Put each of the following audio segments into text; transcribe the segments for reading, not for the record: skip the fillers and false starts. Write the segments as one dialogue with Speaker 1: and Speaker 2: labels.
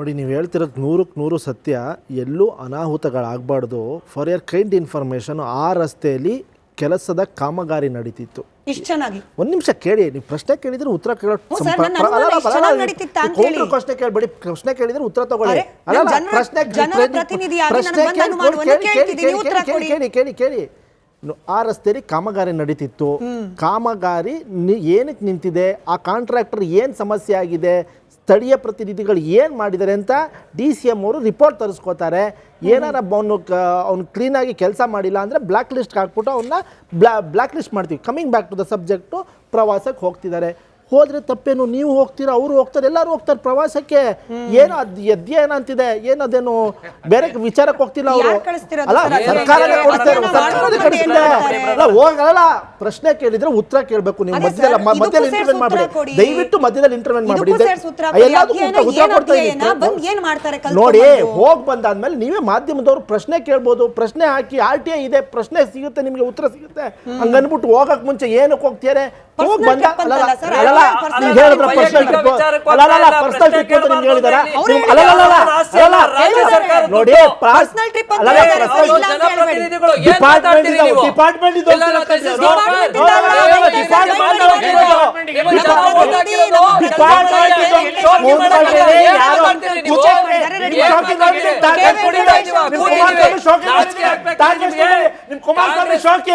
Speaker 1: ನೋಡಿ, ನೀವು ಹೇಳ್ತಿರೋದು 100% ಸತ್ಯ. ಎಲ್ಲೂ ಅನಾಹುತಗಳಾಗಬಾರ್ದು. ಫಾರ್ ಯರ್ ಕೈಂಡ್ ಇನ್ಫಾರ್ಮೇಷನ್, ಆ ರಸ್ತೆಯಲ್ಲಿ ಕೆಲಸದ ಕಾಮಗಾರಿ ನಡೀತಿತ್ತು.
Speaker 2: ಇಷ್ಟು ಚೆನ್ನಾಗಿ
Speaker 1: ಒಂದು ನಿಮಿಷ ಕೇಳಿ. ನೀವು ಪ್ರಶ್ನೆ ಕೇಳಿದ್ರೆ ಉತ್ತರ ಕೇಳೋ ಪ್ರಶ್ನೆ ಕೇಳಬೇಡಿ. ಪ್ರಶ್ನೆ ಕೇಳಿದ್ರೆ ಉತ್ತರ ತಗೊಳ್ಳಿ. ಕೇಳಿ. ಆ ರಸ್ತೆಯಲ್ಲಿ ಕಾಮಗಾರಿ ನಡೀತಿತ್ತು. ಕಾಮಗಾರಿ ಏನಕ್ಕೆ ನಿಂತಿದೆ, ಆ ಕಾಂಟ್ರಾಕ್ಟರ್ ಏನು ಸಮಸ್ಯೆ ಆಗಿದೆ, ಸ್ಥಳೀಯ ಪ್ರತಿನಿಧಿಗಳು ಏನು ಮಾಡಿದ್ದಾರೆ ಅಂತ DCM ಅವರು ರಿಪೋರ್ಟ್ ತರಿಸ್ಕೋತಾರೆ. ಏನಾರ ಅವ್ನು ಕ್ಲೀನಾಗಿ ಕೆಲಸ ಮಾಡಿಲ್ಲ ಅಂದರೆ ಬ್ಲ್ಯಾಕ್ ಲಿಸ್ಟ್ಗೆ ಹಾಕ್ಬಿಟ್ಟು ಅವನ್ನ ಬ್ಲ್ಯಾಕ್ ಲಿಸ್ಟ್ ಮಾಡ್ತೀವಿ. Coming back to the subject, ಪ್ರವಾಸಕ್ಕೆ ಹೋಗ್ತಿದ್ದಾರೆ. ಹೋದ್ರೆ ತಪ್ಪೇನು? ನೀವು ಹೋಗ್ತೀರಾ, ಅವರು ಹೋಗ್ತಾರೆ, ಎಲ್ಲರೂ ಹೋಗ್ತಾರೆ ಪ್ರವಾಸಕ್ಕೆ. ಏನೋ ಅಧ್ಯಯನ ಅಂತಿದೆ, ಏನದೇನು ಬೇರೆ ವಿಚಾರಕ್ಕೆ ಹೋಗ್ತಿಲ್ಲ ಅವರು. ಅಲ್ಲ, ಸರ್ಕಾರನೇ ಹೋಗಲ್ಲ. ಪ್ರಶ್ನೆ ಕೇಳಿದ್ರೆ ಉತ್ತರ ಕೇಳಬೇಕು. ನೀವು ಮಧ್ಯದಲ್ಲಿ ಇಂಟರ್ವೆನ್ ಮಾಡಬೇಡಿ, ದಯವಿಟ್ಟು ಮಧ್ಯದಲ್ಲಿ ಇಂಟರ್ವೆನ್ ಮಾಡಬೇಡಿ. ಉತ್ತರ ಕೊಡ್ತಾ ನೋಡಿ. ಹೋಗಿ ಬಂದಾದ್ಮೇಲೆ ನೀವೇ ಮಾಧ್ಯಮದವರು ಪ್ರಶ್ನೆ ಕೇಳ್ಬೋದು. ಪ್ರಶ್ನೆ ಹಾಕಿ RTI ಇದೆ, ಪ್ರಶ್ನೆ ಸಿಗುತ್ತೆ, ನಿಮ್ಗೆ ಉತ್ತರ ಸಿಗುತ್ತೆ. ಹಂಗನ್ಬಿಟ್ಟು ಹೋಗಕ್ ಮುಂಚೆ ಏನಕ್ಕೆ ಹೋಗ್ತೀರಾ? ಹೋಗಿ ಬಂದ ನೋಡಿ, ಕುಮಾರಸ್ವಾಮಿ ಶೋಕಿ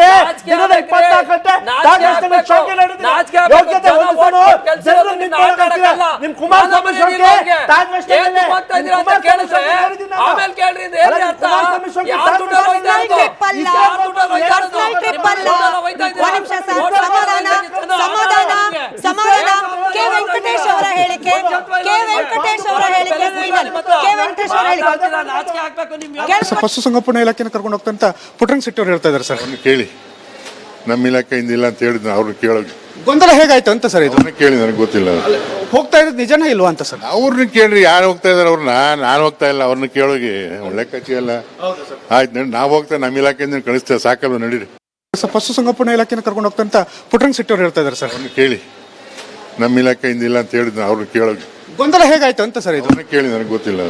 Speaker 3: ಪಶುಸಂಗೋಪನಾ ಇಲಾಖೆನ ಕರ್ಕೊಂಡು ಹೋಗ್ತಂತ ಪುಟ್ಟರಂಗ ಶೆಟ್ಟಿ ಅವರು ಹೇಳ್ತಾ ಇದ್ದಾರೆ ಸರ್.
Speaker 4: ಕೇಳಿ, ನಮ್ಮ ಇಲಾಖೆಯಿಂದ ಇಲ್ಲ ಅಂತ ಹೇಳಿದ್ರು. ಅವ್ರು ಕೇಳೋಗಿ
Speaker 3: ಗೊಂದಲ ಹೇಗಾಯ್ತು ಅಂತ ಸರ್? ಇದು
Speaker 4: ಕೇಳಿ, ನನಗೆ ಗೊತ್ತಿಲ್ಲ.
Speaker 3: ಹೋಗ್ತಾ ಇರೋದು ನಿಜನಾ ಇಲ್ವಾ ಅಂತ ಸರ್?
Speaker 4: ಅವ್ರನ್ನ ಕೇಳ್ರಿ, ಯಾರು ಹೋಗ್ತಾ ಇದಾರೆ ಅವ್ರನ್ನ. ನಾನು ಹೋಗ್ತಾ ಇಲ್ಲ, ಅವ್ರನ್ನ ಕೇಳೋಗಿ. ಒಳ್ಳೆ ಕಚ್ಚಿ ಅಲ್ಲ. ಆಯ್ತು ನೋಡಿ, ನಾವು ಹೋಗ್ತಾ ನಮ್ಮ ಇಲಾಖೆಯಿಂದ ಕಳಿಸ್ತೇವೆ, ಸಾಕಲ್ವ, ನಡೀರಿ.
Speaker 3: ಪಶುಸಂಗೋಪನಾ ಇಲಾಖೆನ ಕರ್ಕೊಂಡು ಹೋಗ್ತಂತ ಪುಟ್ಟರಂಗ ಶೆಟ್ಟಿ ಅವರು ಹೇಳ್ತಾ ಇದ್ದಾರೆ ಸರ್.
Speaker 4: ಕೇಳಿ, ನಮ್ಮ ಇಲಾಖೆಯಿಂದ ಇಲ್ಲ ಅಂತ ಹೇಳಿದ್ರು. ಅವ್ರನ್ನ ಕೇಳೋಗಿ
Speaker 3: ಗೊಂದಲ ಹೇಗಾಯ್ತು ಅಂತ ಸರ್? ಇದು
Speaker 4: ಕೇಳಿ, ನನಗೆ ಗೊತ್ತಿಲ್ಲ.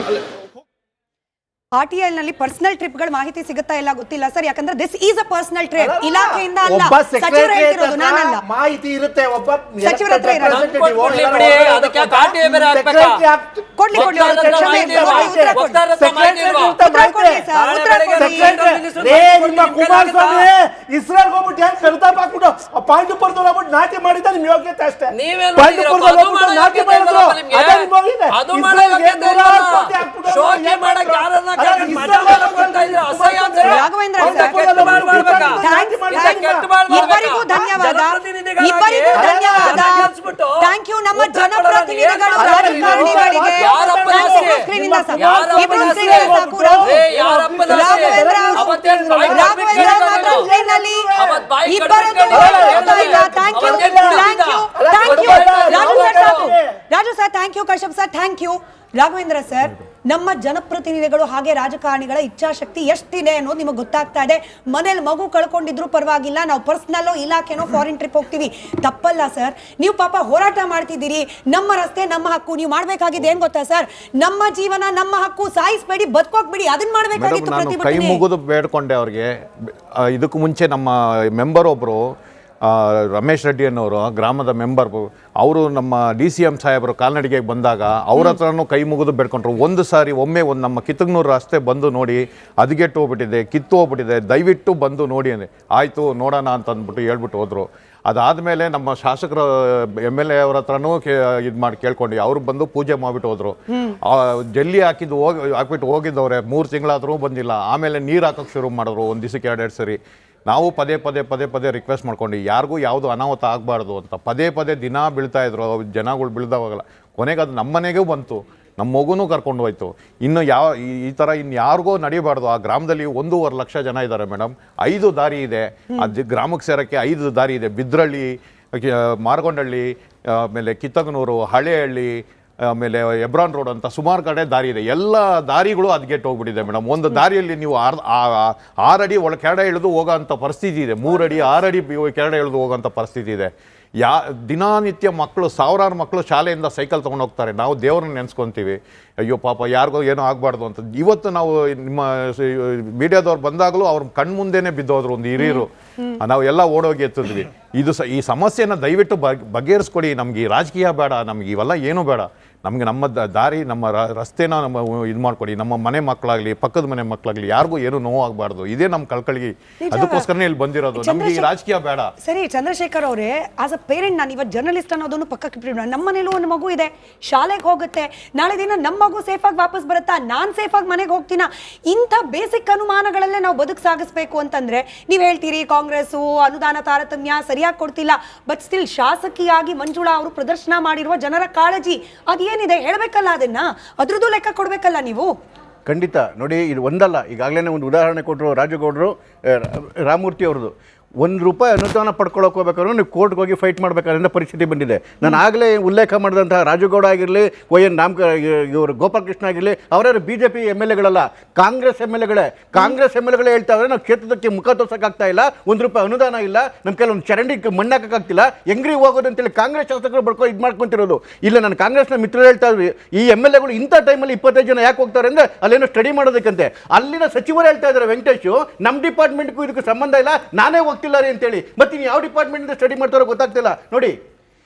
Speaker 2: RTI ನಲ್ಲಿ ಪರ್ಸನಲ್ ಟ್ರಿಪ್ ಗಳ ಮಾಹಿತಿ ಸಿಗುತ್ತಾ ಇಲ್ಲ ಗೊತ್ತಿಲ್ಲ ಸರ್. ಯಾಕಂದ್ರೆ this is a personal trip. ಇಲಾಖೆಯಿಂದ ಅಲ್ಲ, ಸಚಿವರು ಹೇಳ್ತಿರೋದು, ನಾನಲ್ಲ.
Speaker 1: ಮಾಹಿತಿ ಇರುತ್ತೆ, ಒಬ್ಬ
Speaker 2: ಸಚಿವರ ಹತ್ರ ಇರೋದು.
Speaker 1: ಕುಮಾರಸ್ವಾಮಿ ಇಸ್ರೇಲ್ ಹೋಗ್ಬಿಟ್ಟು ಏನ್ ಕರ್ತಾಪ್ ಹಾಕ್ಬಿಟ್ಟು ಪಾಂಡುಪುರದಲ್ಲಿ ಹೋಗ್ಬಿಟ್ಟು ನಾಟ್ಯ ಮಾಡಿದ್ದ ನಿಮ್ ಯೋಗ್ಯತೆ ಅಷ್ಟೇ. ಪಾಂಡುಪುರದಲ್ಲಿ ಹೋಗ್ಬಿಟ್ಟು ನಾಟ್ಯ ಮಾಡಿದ್ರು, ಅದೇ ನಿಮ್ ಯೋಗ್ಯತೆ.
Speaker 2: ಇಬ್ಬರಿಗೂ ಧನ್ಯವಾದ. ಥ್ಯಾಂಕ್ ಯು ನಮ್ಮ ಜನಪ್ರತಿನಿಧಿಗಳು, ರಾಜಕಾರಣಿಗಳಿಗೆ. Raju sir thank you, Kashyap sir thank you, Raghavendra sir. ನಮ್ಮ ಜನಪ್ರತಿನಿಧಿಗಳು ಹಾಗೆ ರಾಜಕಾರಣಿಗಳ ಇಚ್ಛಾಶಕ್ತಿ ಎಷ್ಟಿದೆ ಅನ್ನೋದು ನಿಮಗೆ ಗೊತ್ತಾಗ್ತಾ ಇದೆ. ಮನೇಲಿ ಮಗು ಕಳ್ಕೊಂಡಿದ್ರು ಪರವಾಗಿಲ್ಲ, ನಾವು ಪರ್ಸನಲ್ಲೋ ಇಲಾಖೆನೋ ಫಾರಿನ್ ಟ್ರಿಪ್ ಹೋಗ್ತೀವಿ, ತಪ್ಪಲ್ಲ ಸರ್. ನೀವು ಪಾಪ ಹೋರಾಟ ಮಾಡ್ತಿದ್ದೀರಿ, ನಮ್ಮ ರಸ್ತೆ ನಮ್ಮ ಹಕ್ಕು. ನೀವು ಮಾಡ್ಬೇಕಾಗಿದೆ ಏನ್ ಗೊತ್ತಾ ಸರ್? ನಮ್ಮ ಜೀವನ ನಮ್ಮ ಹಕ್ಕು, ಸಾಯಿಸ್ಬೇಡಿ, ಬದುಕೋಗ್ಬೇಡಿ, ಅದನ್ನ ಮಾಡ್ಬೇಕಾಗಿತ್ತು ಪ್ರತಿಭಟನೆ.
Speaker 5: ಕೈ ಮುಗಿದು ಬೇಡ್ಕೊಂಡೆ ಅವ್ರಿಗೆ. ಇದಕ್ಕೂ ಮುಂಚೆ ನಮ್ಮ ಮೆಂಬರ್ ಒಬ್ರು ರಮೇಶ್ ರೆಡ್ಡಿ ಅನ್ನೋರು, ಗ್ರಾಮದ ಮೆಂಬರ್, ಅವರು ನಮ್ಮ DCM ಸಾಹೇಬರು ಕಾಲ್ನಡಿಗೆಗೆ ಬಂದಾಗ ಅವ್ರ ಹತ್ರನೂ ಕೈ ಮುಗಿದು ಬೇಡ್ಕೊಂಡ್ರು. ಒಂದು ಸಾರಿ ಒಮ್ಮೆ ನಮ್ಮ ಕಿತ್ತಗನೂರು ರಸ್ತೆ ಬಂದು ನೋಡಿ, ಹದಗೆಟ್ಟು ಹೋಗ್ಬಿಟ್ಟಿದೆ, ಕಿತ್ತು ಹೋಗ್ಬಿಟ್ಟಿದೆ, ದಯವಿಟ್ಟು ಬಂದು ನೋಡಿ ಅಂದರೆ ಆಯಿತು ನೋಡೋಣ ಅಂತ ಅಂದ್ಬಿಟ್ಟು ಹೇಳ್ಬಿಟ್ಟು ಹೋದರು. ಅದಾದಮೇಲೆ ನಮ್ಮ ಶಾಸಕರ MLA ಅವ್ರ ಹತ್ರನೂ ಇದು ಮಾಡಿ ಕೇಳ್ಕೊಂಡು ಅವ್ರು ಬಂದು ಪೂಜೆ ಮಾಡಿಬಿಟ್ಟು ಹೋದರು. ಜಲ್ಲಿ ಹಾಕ್ಬಿಟ್ಟು ಹೋಗಿದ್ದವ್ರೆ, 3 ತಿಂಗಳಾದರೂ ಬಂದಿಲ್ಲ. ಆಮೇಲೆ ನೀರು ಹಾಕೋಕ್ಕೆ ಶುರು ಮಾಡಿದ್ರು, ಒಂದು ದಿವಸಕ್ಕೆ 2 ಸರಿ. ನಾವು ಪದೇ ರಿಕ್ವೆಸ್ಟ್ ಮಾಡ್ಕೊಂಡು ಯಾರಿಗೂ ಯಾವುದು ಅನಾಹುತ ಆಗಬಾರ್ದು ಅಂತ ಪದೇ ದಿನ ಬೀಳ್ತಾಯಿದ್ರು ಜನಗಳು. ಬೀಳ್ದವಾಗಲ್ಲ, ಕೊನೆಗೆ ಅದು ನಮ್ಮ ಮನೆಗೂ ಬಂತು, ನಮ್ಮ ಮಗುನೂ ಕರ್ಕೊಂಡು ಹೋಯ್ತು. ಇನ್ನು ಈ ಥರ ಯಾರಿಗೂ ನಡೀಬಾರ್ದು. ಆ ಗ್ರಾಮದಲ್ಲಿ 1.5 ಲಕ್ಷ ಜನ ಇದ್ದಾರೆ ಮೇಡಮ್. 5 ದಾರಿ ಇದೆ, ಅದು ಗ್ರಾಮಕ್ಕೆ ಸೇರೋಕ್ಕೆ 5 ದಾರಿ ಇದೆ. ಬಿದ್ರಳ್ಳಿ, ಮಾರ್ಗೊಂಡಹಳ್ಳಿ, ಆಮೇಲೆ ಕಿತ್ತಗನೂರು, ಹಳೆಹಳ್ಳಿ, ಆಮೇಲೆ ಎಬ್ರಾನ್ ರೋಡ್ ಅಂತ ಸುಮಾರು ಕಡೆ ದಾರಿ ಇದೆ. ಎಲ್ಲ ದಾರಿಗಳು ಹದಗೆಟ್ಟು ಹೋಗ್ಬಿಟ್ಟಿದೆ ಮೇಡಮ್. ಒಂದು ದಾರಿಯಲ್ಲಿ ನೀವು 6 ಅಡಿ ಕೆಳಗಡೆ ಇಳಿದು ಹೋಗೋ ಅಂಥ ಪರಿಸ್ಥಿತಿ ಇದೆ. 3 ಅಡಿ 6 ಅಡಿ ಕೆಳಗಡೆ ಇಳಿದು ಹೋಗೋಂಥ ಪರಿಸ್ಥಿತಿ ಇದೆ. ದಿನನಿತ್ಯ ಮಕ್ಕಳು ಸಾವಿರಾರು ಮಕ್ಕಳು ಶಾಲೆಯಿಂದ ಸೈಕಲ್ ತೊಗೊಂಡು ಹೋಗ್ತಾರೆ. ನಾವು ದೇವ್ರನ್ನ ನೆನೆಸ್ಕೊತೀವಿ, ಅಯ್ಯೋ ಪಾಪ ಯಾರಿಗೋ ಏನೋ ಆಗಬಾರ್ದು ಅಂತ. ಇವತ್ತು ನಾವು ನಿಮ್ಮ ಮೀಡಿಯಾದವ್ರು ಬಂದಾಗಲೂ ಅವ್ರ ಕಣ್ಮುಂದೆನೇ ಬಿದ್ದೋದ್ರು ಒಂದು ಹಿರಿಯರು, ನಾವು ಎಲ್ಲ ಓಡೋಗಿ ಎತ್ತಿದ್ವಿ. ಈ ಸಮಸ್ಯೆನ ದಯವಿಟ್ಟು ಬಗೆಹರಿಸ್ಕೊಡಿ. ನಮ್ಗೆ ಈ ರಾಜಕೀಯ ಬೇಡ, ನಮ್ಗೆ ಇವೆಲ್ಲ ಏನೂ ಬೇಡ. ನಮಗೆ ನಮ್ಮ ದಾರಿ, ನಮ್ಮ ರಸ್ತೆನ ನಮ್ಮ ಇದು ಮಾಡ್ಕೊಡಿ. ನಮ್ಮ ಮನೆ ಮಕ್ಕಳಾಗಲಿ, ಪಕ್ಕದ ಮನೆ ಮಕ್ಕಳಾಗಲಿ ಯಾರಿಗೂ ಏನು ನೋವಾಗಬಾರ್ದು. ಇದೇ ನಮ್ಮ ಕಳ್ಕಳಿಗೆ. ಅದಕ್ಕೋಸ್ಕರನೇ ಇಲ್ಲಿ ಬಂದಿರೋದು. ನಮ್ಗೆ ಈ ರಾಜಕೀಯ ಬೇಡ.
Speaker 2: ಸರಿ ಚಂದ್ರಶೇಖರ್ ಅವರೇ, ಆಸ್ ಅ ಪೇರೆಂಟ್, ನಾನು ಇವತ್ತು ಜರ್ನಲಿಸ್ಟ್ ಅನ್ನೋದನ್ನು ಪಕ್ಕಕ್ಕೆ ಇಟ್ಬಿಡೋಣ. ನಮ್ಮ ಮನೇಲೂ ಒಂದು ಮಗು ಇದೆ, ಶಾಲೆಗೆ ಹೋಗುತ್ತೆ, ನಾಳೆ ದಿನ ನಮ್ಮ ಮಗು ಸೇಫಾಗಿ ವಾಪಸ್ ಬರುತ್ತಾ, ನಾನು ಸೇಫಾಗಿ ಮನೆಗೆ ಹೋಗ್ತೀನ? ಇಂಥ ಬೇಸಿಕ್ ಅನುಮಾನಗಳಲ್ಲೇ ನಾವು ಬದುಕು ಸಾಗಿಸ್ಬೇಕು ಅಂತಂದ್ರೆ ನೀವು ಹೇಳ್ತೀರಿ ಕಾಂಗ್ರೆಸ್ಸು ಅನುದಾನ ತಾರತಮ್ಯ ಸರಿಯಾಗಿ ಕೊಡ್ತಿಲ್ಲ. ಬಟ್ ಸ್ಟಿಲ್ ಶಾಸಕಿಯಾಗಿ ಮಂಜುಳಾ ಅವರು ಪ್ರದರ್ಶನ ಮಾಡಿರುವ ಜನರ ಕಾಳಜಿ ಅದೇನಿದೆ ಹೇಳಬೇಕಲ್ಲ, ಅದನ್ನ ಅದ್ರದ್ದು ಲೆಕ್ಕ ಕೊಡ್ಬೇಕಲ್ಲ ನೀವು.
Speaker 6: ಖಂಡಿತ ನೋಡಿ, ಇದು ಒಂದಲ್ಲ, ಈಗಾಗಲೇ ಒಂದು ಉದಾಹರಣೆ ಕೊಟ್ಟರು ರಾಜಗೌಡರು, ರಾಮಮೂರ್ತಿ ಅವ್ರದ್ದು. ₹1 ಅನುದಾನ ಪಡ್ಕೊಳ್ಳೋಕೆ ಹೋಗ್ಬೇಕಾದ್ರೂ ನೀವು ಕೋರ್ಟ್ಗೆ ಹೋಗಿ ಫೈಟ್ ಮಾಡಬೇಕಾದ್ರಿಂದ ಪರಿಸ್ಥಿತಿ ಬಂದಿದೆ. ನಾನು ಆಗಲೇ ಉಲ್ಲೇಖ ಮಾಡಿದಂತಹ ರಾಜಗೌಡ ಆಗಿರಲಿ, YN ಇವರು ಗೋಪಾಲಕೃಷ್ಣ ಆಗಿರಲಿ, ಅವರ BJP MLAಗಳಲ್ಲ, ಕಾಂಗ್ರೆಸ್ MLAಗಳೇ. ಕಾಂಗ್ರೆಸ್ MLAಗಳೇ ಹೇಳ್ತಾ ಇದ್ದಾರೆ ನಾವು ಕ್ಷೇತ್ರಕ್ಕೆ ಮುಖ ತೋರ್ಸೋಕ್ಕಾಗ್ತಾ ಇಲ್ಲ, ₹1 ಅನುದಾನ ಇಲ್ಲ, ನಮ್ಮ ಕೆಲವೊಂದು ಚರಂಡಿ ಮಣ್ಣಾಕಾಗ್ತಿಲ್ಲ, ಹೆಂಗ್ರಿ ಹೋಗೋದು ಅಂತೇಳಿ ಕಾಂಗ್ರೆಸ್ ಶಾಸಕರು ಇದು ಮಾಡ್ಕೊಂತಿರೋದು. ಇಲ್ಲ, ನಾನು ಕಾಂಗ್ರೆಸ್ನ ಮಿತ್ರರು ಹೇಳ್ತಾ ಇದ್ವಿ, ಈ MLAಗಳು ಇಂಥ ಟೈಮಲ್ಲಿ 25 ಜನ ಯಾಕೆ ಹೋಗ್ತಾರೆ ಅಂದರೆ ಅಲ್ಲೇನೋ ಸ್ಟಡಿ ಮಾಡೋದಕ್ಕಂತೆ. ಅಲ್ಲಿನ ಸಚಿವರು ಹೇಳ್ತಾ ಇದ್ದಾರೆ, ವೆಂಕಟೇಶು ನಮ್ಮ ಡಿಪಾರ್ಟ್ಮೆಂಟ್ಗೂ ಇದಕ್ಕೂ ಸಂಬಂಧ ಇಲ್ಲ, ನಾನೇ ಹೋಗ್ತಿಲ್ಲ ರೀ ಅಂತೇಳಿ. ಮತ್ತೆ ನೀವು ಯಾವ ಡಿಪಾರ್ಟ್ಮೆಂಟ್ ಸ್ಟಡಿ ಮಾಡ್ತಾರೋ ಗೊತ್ತಾಗ್ತಿಲ್ಲ. ನೋಡಿ,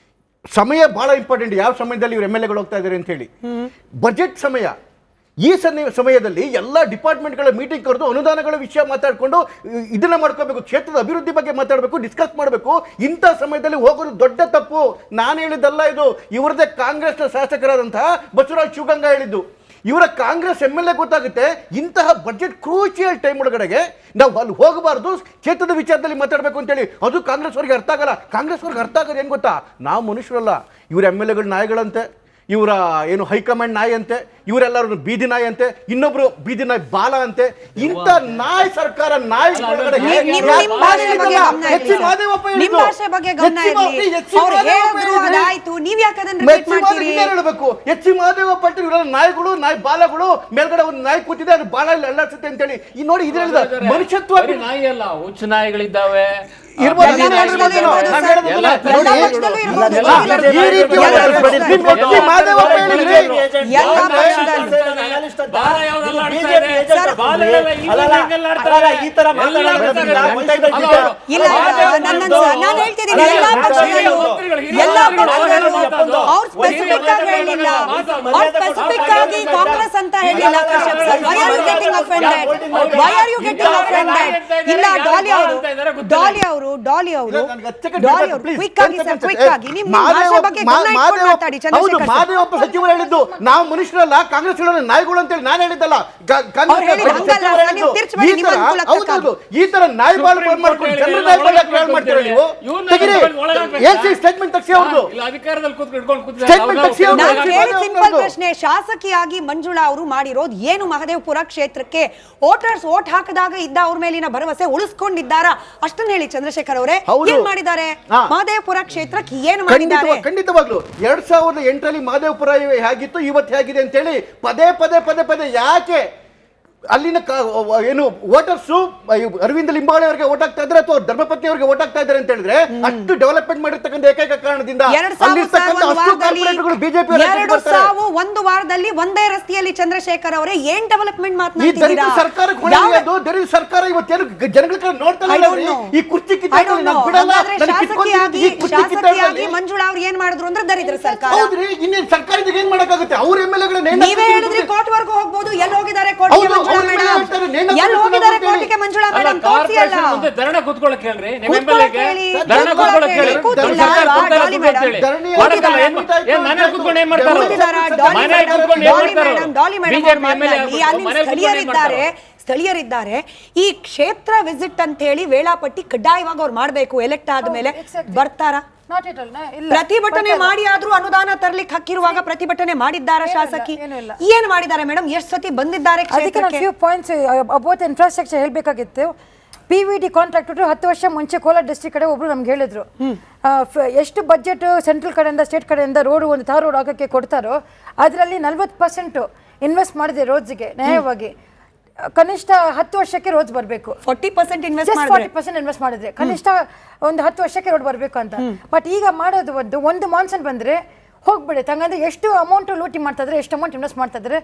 Speaker 6: ಸಮಯ ಬಹಳ ಇಂಪಾರ್ಟೆಂಟ್. ಯಾವ ಸಮಯದಲ್ಲಿ ಇವರು MLAಗಳು ಹೋಗ್ತಾ ಇದ್ದಾರೆ ಅಂತ ಹೇಳಿ, ಬಜೆಟ್ ಸಮಯ. ಈ ಸಮಯದಲ್ಲಿ ಎಲ್ಲ ಡಿಪಾರ್ಟ್ಮೆಂಟ್ಗಳ ಮೀಟಿಂಗ್ ಕರೆದು ಅನುದಾನಗಳ ವಿಷಯ ಮಾತಾಡಿಕೊಂಡು ಇದನ್ನ ಮಾಡ್ಕೋಬೇಕು, ಕ್ಷೇತ್ರದ ಅಭಿವೃದ್ಧಿ ಬಗ್ಗೆ ಮಾತಾಡಬೇಕು, ಡಿಸ್ಕಸ್ ಮಾಡಬೇಕು. ಇಂಥ ಸಮಯದಲ್ಲಿ ಹೋಗೋದು ದೊಡ್ಡ ತಪ್ಪು. ನಾನು ಹೇಳಿದ್ದಲ್ಲ ಇದು, ಇವರದೇ ಕಾಂಗ್ರೆಸ್ನ ಶಾಸಕರಾದಂತಹ ಬಸವರಾಜ್ ಶಿವಗಂಗಾ ಹೇಳಿದ್ದು. ಇವರ ಕಾಂಗ್ರೆಸ್ MLA ಗೊತ್ತಾಗುತ್ತೆ ಇಂತಹ ಬಜೆಟ್ ಕ್ರೂಷಿಯಲ್ ಟೈಮ್ ಒಳಗಡೆಗೆ ನಾವು ಅಲ್ಲಿ ಹೋಗಬಾರ್ದು, ಕ್ಷೇತ್ರದ ವಿಚಾರದಲ್ಲಿ ಮಾತಾಡಬೇಕು ಅಂತೇಳಿ. ಅದು ಕಾಂಗ್ರೆಸ್ ಅವ್ರಿಗೆ ಅರ್ಥ ಆಗಲ್ಲ. ಕಾಂಗ್ರೆಸ್ ಅವ್ರಿಗೆ ಅರ್ಥ ಆಗೋದು ಏನು ಗೊತ್ತಾ, ನಾವು ಮನುಷ್ಯರಲ್ಲ, ಇವ್ರ MLAಗಳು ನಾಯಿಗಳಂತೆ, ಇವರ ಏನು ಹೈಕಮಾಂಡ್ ನಾಯಿ ಅಂತೆ, ಇವರೆಲ್ಲರೂ ಬೀದಿ ನಾಯಿ ಅಂತೆ, ಇನ್ನೊಬ್ರು ಬೀದಿ ನಾಯಿ ಬಾಲ ಅಂತೆ. ಇಂಥ ನಾಯಿ ಸರ್ಕಾರ ನಾಯಿ ಹೇಳಬೇಕು. ಎಚ್ ಮಹದೇವಪ್ಪ ಪಾಟೀಲ್ ಇವರೆಲ್ಲ ನಾಯಿಗಳು, ನಾಯಿ ಬಾಲಗಳು, ಮೇಲ್ಗಡೆ ಒಂದು ನಾಯಿ ಕೂತಿದೆ, ಅದು ಬಾಲ ಇಲ್ಲಿ ಅಲ್ಲಾಡ್ಸುತ್ತೆ ಅಂತೇಳಿ. ಈ ನೋಡಿ, ಇದ್ರಿಂದ ಮನುಷ್ಯತ್ವ
Speaker 7: ನಾಯಿ ಅಲ್ಲ, ಹುಚ್ಚು ನಾಯಿಗಳಿದ್ದಾವೆ.
Speaker 2: ಕಾಂಗ್ರೆಸ್ ಅಂತ ಹೇಳಿಲ್ಲ. ಡಾಲಿ ಅವರು
Speaker 6: ಮಾದೇವಪ್ಪ ಸಚಿವರು ಹೇಳಿದ್ದು ನಾವು ಮನುಷ್ಯರಲ್ಲ, ಕಾಂಗ್ರೆಸ್ ನಾಯಿಗಳು ಅಂತೇಳಿ ನಾನು ಹೇಳಿದ್ದಲ್ಲ. ಈ ತರ ನಾಯಿ ಬಾಲ್ ಮಾಡ್ಕೊಂಡು ಜನರ ನಾಯಿ ಬಾಲ್ ಮಾಡ್ತೀರ ನೀವು? ಸ್ಟೇಟ್ಮೆಂಟ್ ತಕ್ಷಣ
Speaker 2: ಪ್ರಶ್ನೆ, ಶಾಸಕಿಯಾಗಿ ಮಂಜುಳಾ ಅವರು ಮಾಡಿರೋದು ಏನು? ಮಹದೇವಪುರ ಕ್ಷೇತ್ರಕ್ಕೆ ವೋಟರ್ಸ್ ವೋಟ್ ಹಾಕಿದಾಗ ಇದ್ದ ಅವ್ರ ಮೇಲಿನ ಭರವಸೆ ಉಳಿಸ್ಕೊಂಡಿದ್ದಾರಾ? ಅಷ್ಟನ್ನ ಹೇಳಿ ಚಂದ್ರಶೇಖರ್ ಅವರೇ, ಏನ್ ಮಾಡಿದ್ದಾರೆ ಮಹದೇವಪುರ ಕ್ಷೇತ್ರಕ್ಕೆ? ಏನು ಮಾಡಿದ್ದಾರೆ?
Speaker 6: ಖಂಡಿತವಾಗ್ಲು 2008ರಲ್ಲಿ ಮಹದೇವಪುರ ಹೇಗಿತ್ತು, ಇವತ್ತು ಹೇಗಿದೆ ಅಂತ ಹೇಳಿ ಪದೇ ಪದೇ ಪದೇ ಪದೇ ಯಾಕೆ ಅಲ್ಲಿನ ಏನು ವೋಟರ್ಸು ಅರವಿಂದ ಲಿಂಬಾವಳಿ ಅವರಿಗೆ ವೋಟ್ ಆಗ್ತಾ ಇದ್ದಾರೆ ಅಥವಾ ಧರ್ಮಪತ್ನಿ ಅವರಿಗೆ ವೋಟ್ ಆಗ್ತಾ ಇದ್ದಾರೆ ಅಂತ ಹೇಳಿದ್ರೆ ಅಷ್ಟು ಡೆವಲಪ್ಮೆಂಟ್ ಮಾಡಿರ್ತಕ್ಕಂಥ ಏಕೈಕ ಕಾರಣದಿಂದ ಬಿಜೆಪಿ
Speaker 2: ಒಂದು ವಾರದಲ್ಲಿ ಒಂದೇ ರಸ್ತೆಯಲ್ಲಿ ಚಂದ್ರಶೇಖರ್ ಅವರೇ ಏನ್ ಡೆವಲಪ್ಮೆಂಟ್ ಮಾತನಾಡ್ತಿದ್ದೀರಾ?
Speaker 6: ಸರ್ಕಾರ ಇವತ್ತೇನು ಜನಗಳ ನೋಡ್ತಾ ಈ ಕುರ್ಚಿ
Speaker 2: ಶಾಸಕಿಯಾಗಿ ಮಂಜುಳಾ ಅವ್ರು ಏನ್ ಮಾಡಿದ್ರು ಅಂದ್ರೆ ದರಿದ್ರ ಸರ್ಕಾರ.
Speaker 6: ಹೌದ್ರಿ, ಇನ್ನೇನು ಸರ್ಕಾರ ಏನ್ ಮಾಡಕ್ಕಾಗುತ್ತೆ? ಅವ್ರ MLAಗಳನ್ನ
Speaker 2: ನೀವೇ ಹೇಳಿದ್ರಿ ಕೋರ್ಟ್ ವರ್ಗೂ ಹೋಗ್ಬೋದು, ಎಲ್ಲಿ ಹೋಗಿದ್ದಾರೆ ಕೋರ್ಟ್ಗೆ ಮಂಜುಳಾ ಮೇಡಮ್? ಎಲ್ಲಿ ಹೋಗಿದ್ದಾರೆ ಕೋರ್ಟ್ಗೆ ಮಂಜುಳಾ ಮೇಡಮ್? ತೋರಿಸಿ ಅಲ್ಲ,
Speaker 7: ಧರಣ ಕೂತ್ಕೊಳ್ಳಕ್ಕೆ ಹೇಳ್ರಿ, ನಿಮ್ಮ
Speaker 2: ಡಾಲಿ ಸ್ಥಳೀಯರಿದ್ದಾರೆ. ಈ ಕ್ಷೇತ್ರ ವಿಸಿಟ್ ಅಂತ ಹೇಳಿ ವೇಳಾಪಟ್ಟಿ ಕಡ್ಡಾಯವಾಗಿ ಅವ್ರು ಮಾಡ್ಬೇಕು. ಎಲೆಕ್ಟ್ ಆದ್ಮೇಲೆ ಬರ್ತಾರಾ? ಪ್ರತಿಭಟನೆ ಮಾಡಿ ಆದ್ರೂ ಅನುದಾನ ತರ್ಲಿಕ್ಕೆ ಹಕ್ಕಿರುವಾಗ ಪ್ರತಿಭಟನೆ ಮಾಡಿದ್ದಾರ ಶಾಸಕಿ? ಏನ್ ಮಾಡಿದ್ದಾರೆ ಮೇಡಮ್? ಎಷ್ಟು ಸತಿ ಬಂದಿದ್ದಾರೆ?
Speaker 8: ಇನ್ಫ್ರಾಸ್ಟ್ರಕ್ಚರ್ ಹೇಳ್ಬೇಕಾಗಿತ್ತು. PVD ಕಾಂಟ್ರಾಕ್ಟರ್ 10 ವರ್ಷ ಮುಂಚೆ ಕೋಲಾರ ಡಿಸ್ಟ್ರಿಕ್ಟ್ ಕಡೆ ಒಬ್ರು ನಮ್ಗೆ ಹೇಳಿದ್ರು, ಎಷ್ಟು ಬಜೆಟ್ ಸೆಂಟ್ರಲ್ ಕಡೆಯಿಂದ ಸ್ಟೇಟ್ ಕಡೆಯಿಂದ ರೋಡ್ ಒಂದು ತಾರ್ ರೋಡ್ ಆಗಕ್ಕೆ ಕೊಡ್ತಾರೋ ಅದರಲ್ಲಿ 40% ಇನ್ವೆಸ್ಟ್ ಮಾಡಿದೆ ರೋಡ್ಸ್ಗೆ ನ್ಯಾಯವಾಗಿ. ಕನಿಷ್ಠ 10 ವರ್ಷಕ್ಕೆ ರೋಡ್ಸ್ ಬರಬೇಕು.
Speaker 2: 40% ಇನ್ವೆಸ್ಟ್
Speaker 8: Just
Speaker 2: ಮಾಡಿದ್ರೆ
Speaker 8: 40% ಇನ್ವೆಸ್ಟ್ ಮಾಡಿದ್ರೆ ಕನಿಷ್ಠ ಒಂದು 10 ವರ್ಷಕ್ಕೆ ರೋಡ್ ಬರಬೇಕು ಅಂತ. ಬಟ್ ಈಗ ಮಾಡೋದು ಒಂದು ಮಾನ್ಸೂನ್ ಬಂದ್ರೆ ಹೋಗ್ಬಿಡುತ್ತೆ. ಹಂಗಂದ್ರೆ ಎಷ್ಟು ಅಮೌಂಟ್ ಲೂಟಿ ಮಾಡ್ತಾ ಇದ್ರೆ, ಎಷ್ಟು ಅಮೌಂಟ್ ಇನ್ವೆಸ್ಟ್ ಮಾಡ್ತಾ ಇದ್ರೆ